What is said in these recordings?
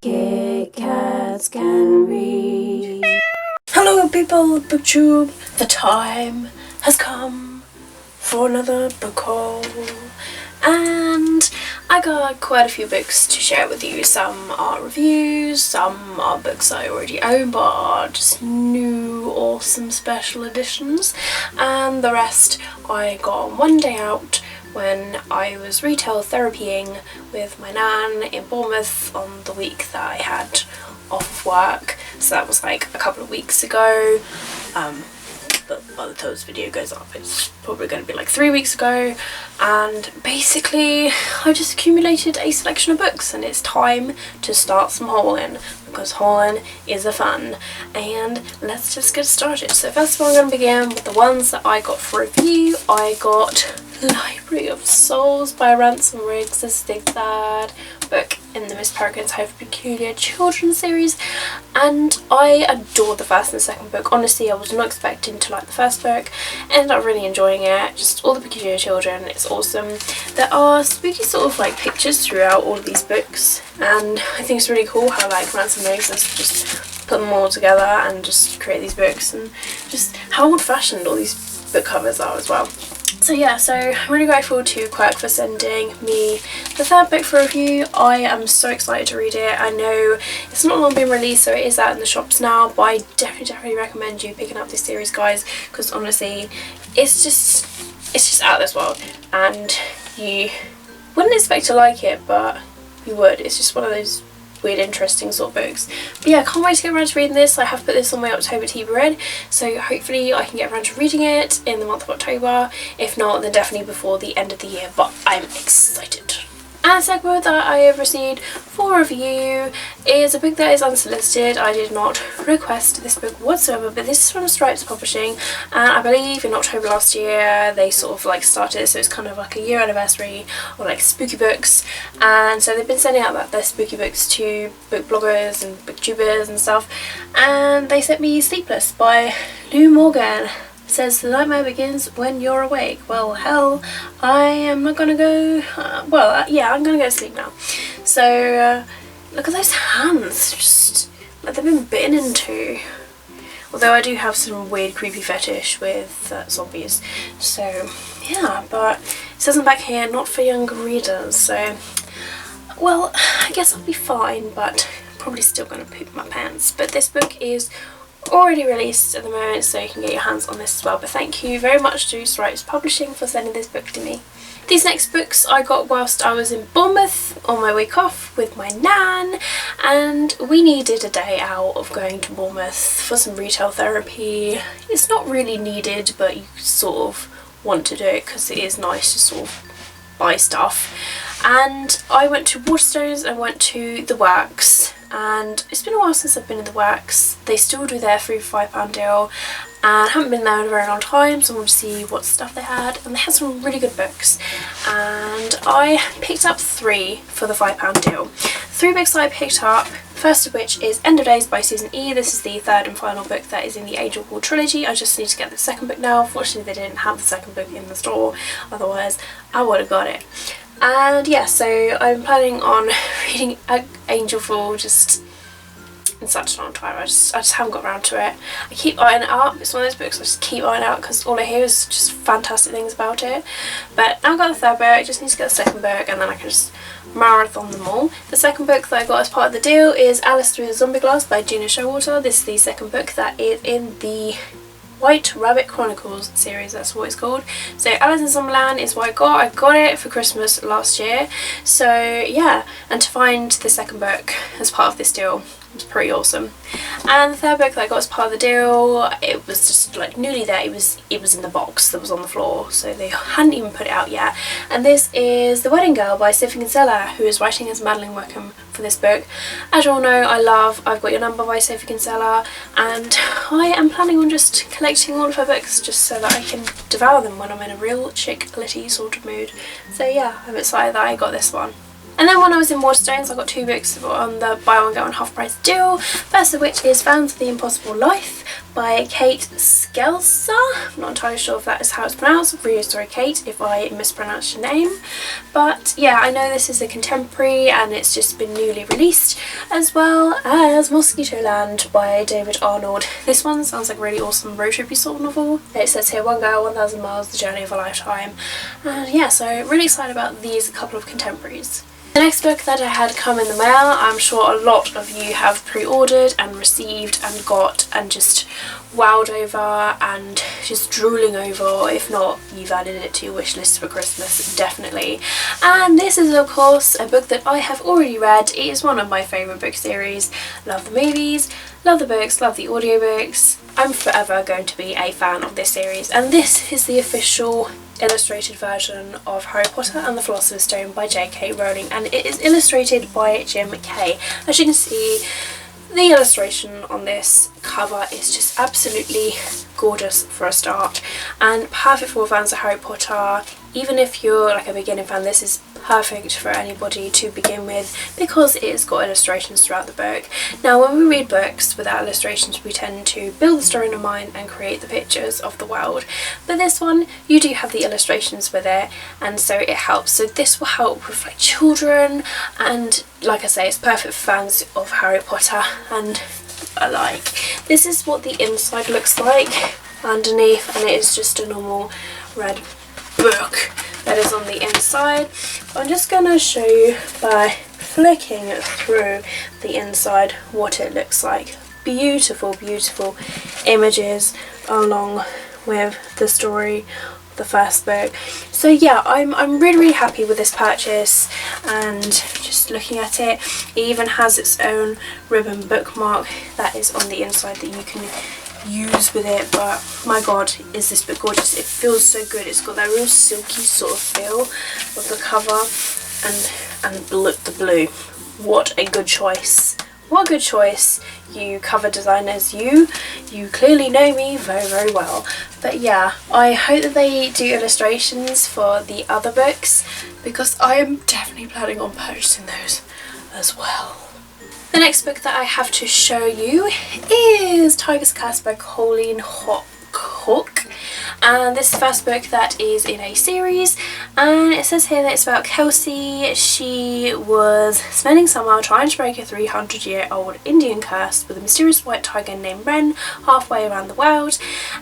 Kit Kats can read. Hello people of BookTube, the time has come for another book haul, and I got quite a few books to share with you. Some are reviews, some are books I already own but are just new awesome special editions, and the rest I got on one day out when I was retail therapying with my nan in Bournemouth on the week that I had off of work. So that was like a couple of weeks ago, but by the time this video goes up it's probably going to be like 3 weeks ago, and basically I just accumulated a selection of books and it's time to start some hauling, because hauling is a fun, and let's just get started. So first of all I'm going to begin with the ones that I got for review. I got Library of Souls by Ransom Riggs. This is the third book in the Miss Peregrine's Home for Peculiar Children series, and I adored the first and the second book. Honestly, I was not expecting to like the first book, ended up really enjoying it. Just all the peculiar children, it's awesome. There are spooky sort of like pictures throughout all of these books, and I think it's really cool how like Ransom Riggs has just put them all together and just create these books, and just how old-fashioned all these book covers are as well. So yeah, so I'm really grateful to Quirk for sending me the third book for review. I am so excited to read it. I know it's not long been released, so it is out in the shops now, but I definitely recommend you picking up this series, guys, because honestly it's just out of this world, and you wouldn't expect to like it, but you would. It's just one of those weird, interesting sort of books. But yeah, I can't wait to get around to reading this. I have put this on my October TV read, so hopefully I can get around to reading it in the month of October. If not, then definitely before the end of the year, but I'm excited. And the second book that I have received for review is a book that is unsolicited. I did not request this book whatsoever, but this is from Stripes Publishing, and I believe in October last year they sort of like started, so it's kind of like a year anniversary of like spooky books, and so they've been sending out their spooky books to book bloggers and booktubers and stuff, and they sent me Sleepless by Lou Morgan. Says the nightmare begins when you're awake. Well, hell, I am not gonna go. Yeah, I'm gonna go to sleep now. So look at those hands, just like they've been bitten into. Although I do have some weird creepy fetish with zombies, so yeah. But it says on the back here, not for younger readers. So well, I guess I'll be fine, but probably still gonna poop my pants. But this book is already released at the moment, so you can get your hands on this as well. But thank you very much to Stripes Publishing for sending this book to me. These next books I got whilst I was in Bournemouth on my week off with my nan, and we needed a day out of going to Bournemouth for some retail therapy. It's not really needed, but you sort of want to do it because it is nice to sort of buy stuff. And I went to Waterstones and went to The Works, and it's been a while since I've been in The Works. They still do their free £5 deal, and I haven't been there in a very long time, so I wanted to see what stuff they had, and they had some really good books, and I picked up 3 for the £5 deal. 3 books that I picked up, first of which is End of Days by Susan E. This is the third and final book that is in the Age of War trilogy. I just need to get the second book now. Fortunately they didn't have the second book in the store, otherwise I would have got it. And yeah, so I'm planning on reading Angelful just in such a long time. I just haven't got around to it. I keep eyeing it up. It's one of those books I just keep eyeing out because all I hear is just fantastic things about it. But now I've got the third book, I just need to get the second book, and then I can just marathon them all. The second book that I got as part of the deal is Alice Through the Zombie Glass by Gina Showalter. This is the second book that is in the White Rabbit Chronicles series, that's what it's called. So Alice in Zombieland is what I got. I got it for Christmas last year, so yeah, and to find the second book as part of this deal was pretty awesome. And the third book that I got as part of the deal, it was just like newly there. It was in the box that was on the floor, so they hadn't even put it out yet. And this is The Wedding Girl by Sophie Kinsella, who is writing as Madeline Wickham for this book. As you all know, I love I've Got Your Number by Sophie Kinsella, and I am planning on just collecting all of her books just so that I can devour them when I'm in a real chick litty sort of mood. So yeah, I'm excited that I got this one. And then when I was in Waterstones I got 2 books on the buy one get one half price deal, first of which is Found the Impossible Life by Kate Skelser. I'm not entirely sure if that is how it's pronounced. I'm really sorry, Kate, if I mispronounced your name. But yeah, I know this is a contemporary and it's just been newly released, as well as Mosquitoland by David Arnold. This one sounds like a really awesome road trippy sort of novel. It says here, One Girl, 1,000 Miles, The Journey of a Lifetime. And yeah, so really excited about these couple of contemporaries. The next book that I had come in the mail, I'm sure a lot of you have pre-ordered and received and got and just wowed over and just drooling over. If not, you've added it to your wish list for Christmas, definitely. And this is of course a book that I have already read. It is one of my favourite book series. Love the movies, love the books, love the audiobooks. I'm forever going to be a fan of this series, and this is the official illustrated version of Harry Potter and the Philosopher's Stone by J.K. Rowling, and it is illustrated by Jim Kay. As you can see, the illustration on this cover is just absolutely gorgeous for a start, and perfect for fans of Harry Potter. Even if you're like a beginning fan, this is perfect for anybody to begin with because it has got illustrations throughout the book. Now, when we read books without illustrations, we tend to build the story in our mind and create the pictures of the world. But this one, you do have the illustrations with it, and so it helps. So this will help with like children, and like I say, it's perfect for fans of Harry Potter and alike. This is what the inside looks like underneath, and it is just a normal red book that is on the inside. I'm just going to show you by flicking through the inside what it looks like. Beautiful, beautiful images along with the story of the first book. So yeah, I'm really happy with this purchase, and just looking at it, it even has its own ribbon bookmark that is on the inside that you can use with it. But my god, is this book gorgeous. It feels so good. It's got that real silky sort of feel of the cover, and the blue. What a good choice. What a good choice, you cover designers. You clearly know me very, very well. But yeah, I hope that they do illustrations for the other books, because I am definitely planning on purchasing those as well. The next book that I have to show you is Tiger's Curse by Colleen Hooke. And this is the first book that is in a series, and it says here that it's about Kelsey. She was spending summer trying to break a 300-year-old Indian curse with a mysterious white tiger named Ren halfway around the world,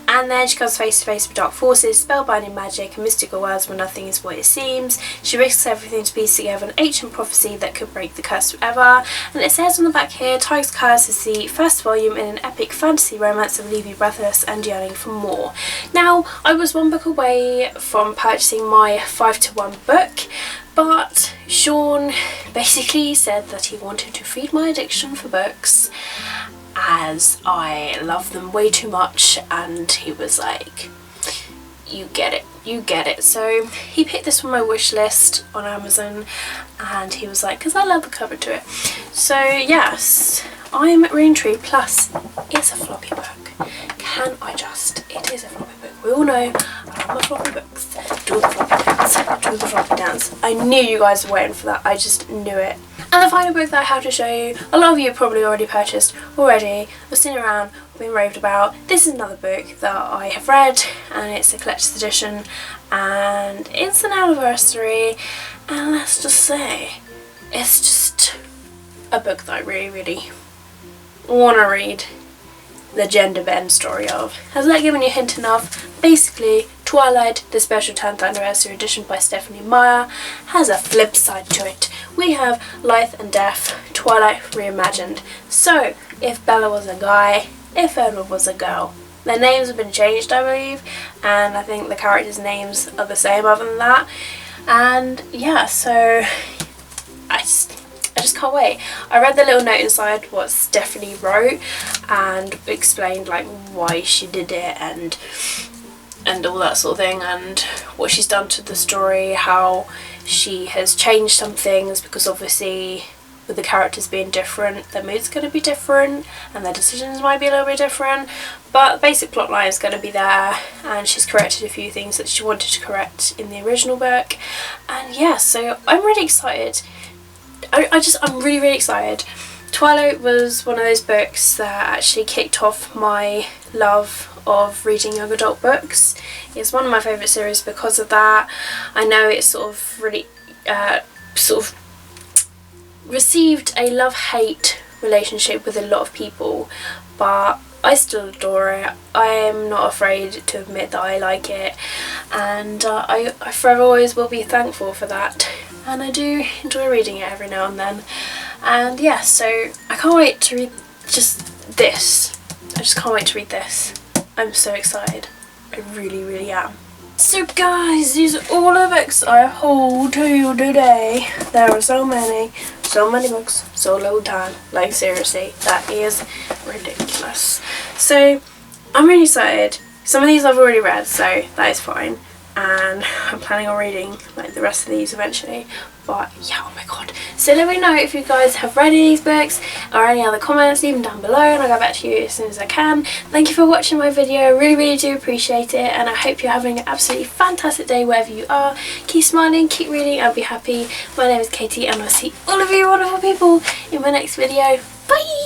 and then she comes face to face with dark forces, spellbinding magic and mystical worlds where nothing is what it seems. She risks everything to piece together an ancient prophecy that could break the curse forever. And it says on the back here, Tiger's Curse is the first volume in an epic fantasy romance that will leave you breathless and yearning for more. Now, I was one book away from purchasing my 5-to-1 book, but Sean basically said that he wanted to feed my addiction for books, as I love them way too much, and he was like, you get it. So he picked this from my wish list on Amazon, and he was like, because I love the cover to it. So yes, I'm really intrigued. Plus, it's a floppy book. Can I just? It is a floppy book. We all know I love my floppy books. Do the floppy dance. Do the floppy dance. I knew you guys were waiting for that. I just knew it. And the final book that I have to show you, a lot of you have probably already purchased already, or seen around, been raved about. This is another book that I have read, and it's a collector's edition, and it's an anniversary, and let's just say, it's just a book that I really, really want to read the gender bend story of. Has that given you a hint enough? Basically, Twilight, the special 10th anniversary edition by Stephanie Meyer, has a flip side to it. We have Life and Death, Twilight reimagined. So, if Bella was a guy, if Edward was a girl. Their names have been changed, I believe, and I think the characters' names are the same other than that. And yeah, so I just can't wait. I read the little note inside what Stephanie wrote and explained like why she did it and all that sort of thing, and what she's done to the story, how she has changed some things, because obviously with the characters being different, their mood's going to be different and their decisions might be a little bit different, but the basic plot line is going to be there, and she's corrected a few things that she wanted to correct in the original book. And yeah, so I'm really excited. I'm really, really excited. Twilight was one of those books that actually kicked off my love of reading young adult books. It's one of my favourite series because of that. I know it's sort of really received a love-hate relationship with a lot of people, but I still adore it. I am not afraid to admit that I like it, and I forever always will be thankful for that, and I do enjoy reading it every now and then. And yeah, so I can't wait to read just this. I just can't wait to read this. I'm so excited. I really, really am. So guys, these are all the books I hold to you today. There are so many books, so little time. Like seriously, that is ridiculous. So I'm really excited. Some of these I've already read, so that is fine. And I'm planning on reading like the rest of these eventually. But yeah, oh my god. So let me know if you guys have read these books or any other comments, leave them down below and I'll get back to you as soon as I can. Thank you for watching my video, I really, really do appreciate it, and I hope you're having an absolutely fantastic day wherever you are. Keep smiling, keep reading, and be happy. My name is Katie and I'll see all of you wonderful people in my next video. Bye!